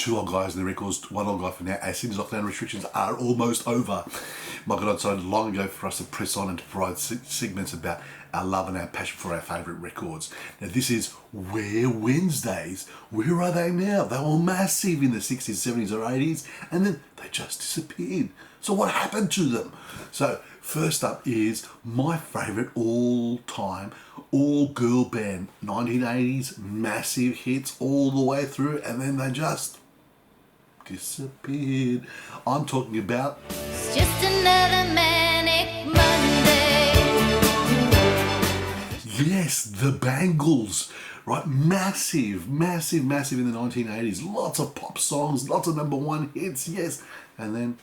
two old guys in the records, one old guy for now. As soon as lockdown restrictions are almost over, my God, I decided long ago for us to press on and to provide segments about our love and our passion for our favourite records. Now this is Where Wednesdays. Where are they now? They were massive in the 60s, 70s or 80s, and then they just disappeared. So what happened to them? So first up is my favourite all-time all-girl band, 1980s, massive hits all the way through, and then they just disappeared. I'm talking about... It's just another manic Monday. Yes, the Bangles, right? Massive, massive, massive in the 1980s. Lots of pop songs, lots of number one hits, yes. And then,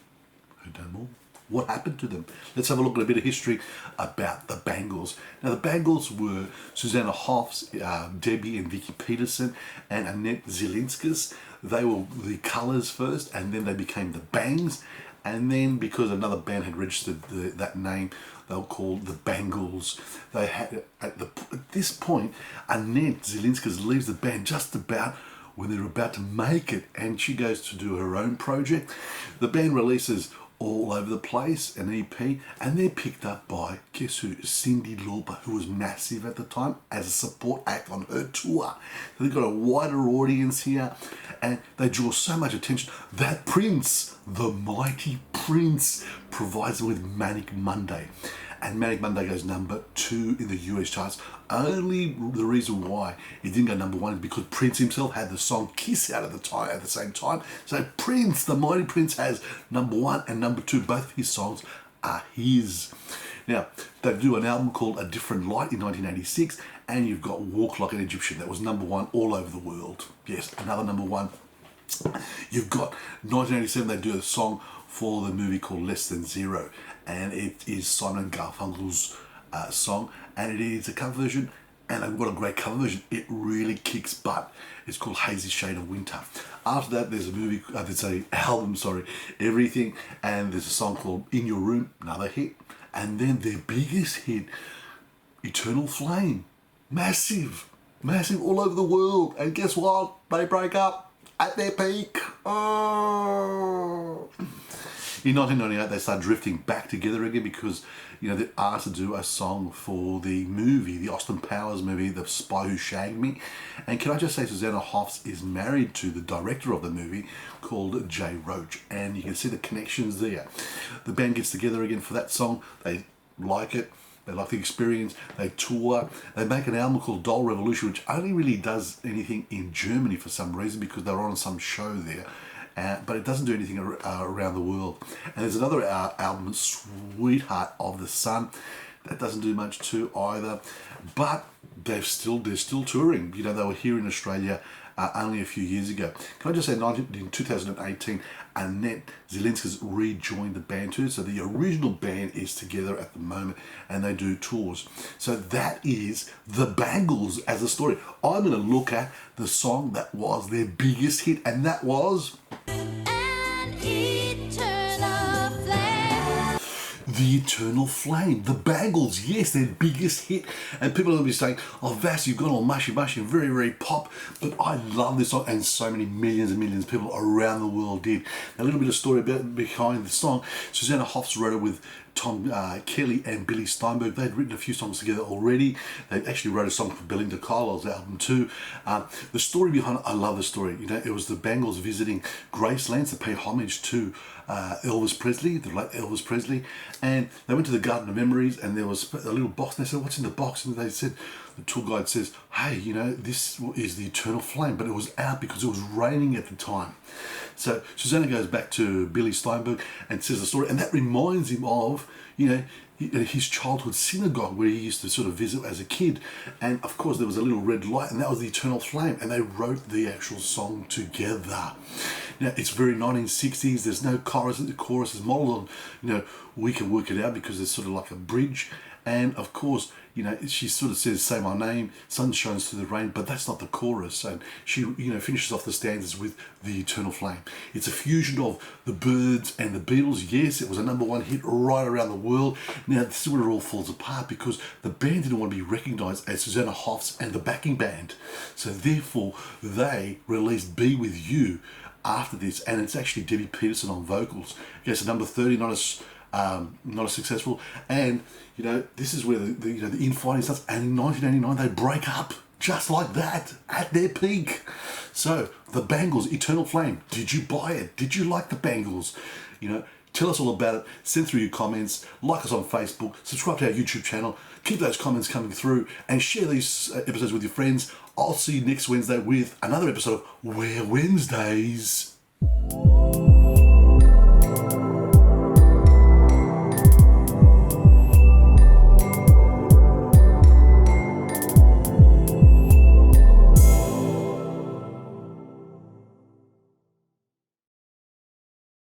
who done more? What happened to them? Let's have a look at a bit of history about the Bangles. Now, the Bangles were Susanna Hoffs, Debbie and Vicky Peterson, and Annette Zielinskis. They were the Colours first, and then they became the Bangs. And then, because another band had registered that name, they were called the Bangles. They had, at this point, Annette Zielinskis leaves the band just about when they're about to make it, and she goes to do her own project. The band releases all over the place, an EP, and they're picked up by, guess who? Cyndi Lauper, who was massive at the time, as a support act on her tour. So they've got a wider audience here, and they draw so much attention that Prince, the mighty Prince, provides them with Manic Monday. And Manic Monday goes number 2 in the US charts. Only the reason why it didn't go number 1 is because Prince himself had the song Kiss out at the same time. So Prince, the mighty Prince, has number 1 and number 2. Both his songs are his. Now, they do an album called A Different Light in 1986, and you've got Walk Like an Egyptian. That was number 1 all over the world. Yes, another number 1. You've got 1987, they do a song for the movie called Less Than Zero, and it is Simon and Garfunkel's song, and it is a cover version, and what a great cover version. It really kicks butt. It's called Hazy Shade of Winter. After that, there's an album, Everything, and there's a song called In Your Room, another hit, and then their biggest hit, Eternal Flame, massive all over the world, and guess what? They break up at their peak. Oh. In 1998, they started drifting back together again because, they asked to do a song for the movie, the Austin Powers movie, The Spy Who Shagged Me. And can I just say, Susanna Hoffs is married to the director of the movie called Jay Roach, and you can see the connections there. The band gets together again for that song. They like it. They like the experience. They tour. They make an album called Doll Revolution, which only really does anything in Germany for some reason because they're on some show there. But it doesn't do anything around the world. And there's another album, Sweetheart of the Sun, that doesn't do much too either. But they're still touring. They were here in Australia only a few years ago. Can I just say, in 2018, Annette Zielinskis rejoined the band too. So the original band is together at the moment, and they do tours. So that is the Bangles as a story. I'm going to look at the song that was their biggest hit, and that was... The Eternal Flame, the Bangles, yes, their biggest hit. And people will be saying, oh, Vass, you've gone all mushy and very, very pop. But I love this song, and so many millions and millions of people around the world did. A little bit of story behind the song. Susanna Hoffs wrote it with Tom Kelly and Billy Steinberg. They'd written a few songs together already. They actually wrote a song for Belinda Carlisle's album too. The story behind it, I love the story. It was the Bangles visiting Graceland to pay homage to Elvis Presley, the late Elvis Presley, and they went to the Garden of Memories, and there was a little box, and they said, what's in the box? And they said, the tour guide says, hey, this is the Eternal Flame, but it was out because it was raining at the time. So Susanna goes back to Billy Steinberg and says the story, and that reminds him of, his childhood synagogue where he used to sort of visit as a kid. And of course there was a little red light, and that was the Eternal Flame, and they wrote the actual song together. Now it's very 1960s. There's no chorus. The chorus is modeled on, We Can Work It Out, because it's sort of like a bridge. And of course, she sort of says, say my name, sun shines through the rain, but that's not the chorus. And she, finishes off the stanzas with the Eternal Flame. It's a fusion of the Byrds and the Beatles. Yes, it was a number 1 hit right around the world. Now, this is where it all falls apart because the band didn't want to be recognised as Susanna Hoffs and the backing band. So therefore, they released Be With You after this, and it's actually Debbie Peterson on vocals. Okay, so number 30, not as successful, and you know this is where the infighting starts. And in 1989, they break up just like that at their peak. So the Bangles, Eternal Flame. Did you buy it? Did you like the Bangles? You know, tell us all about it. Send through your comments. Like us on Facebook. Subscribe to our YouTube channel. Keep those comments coming through and share these episodes with your friends. I'll see you next Wednesday with another episode of We're Wednesdays.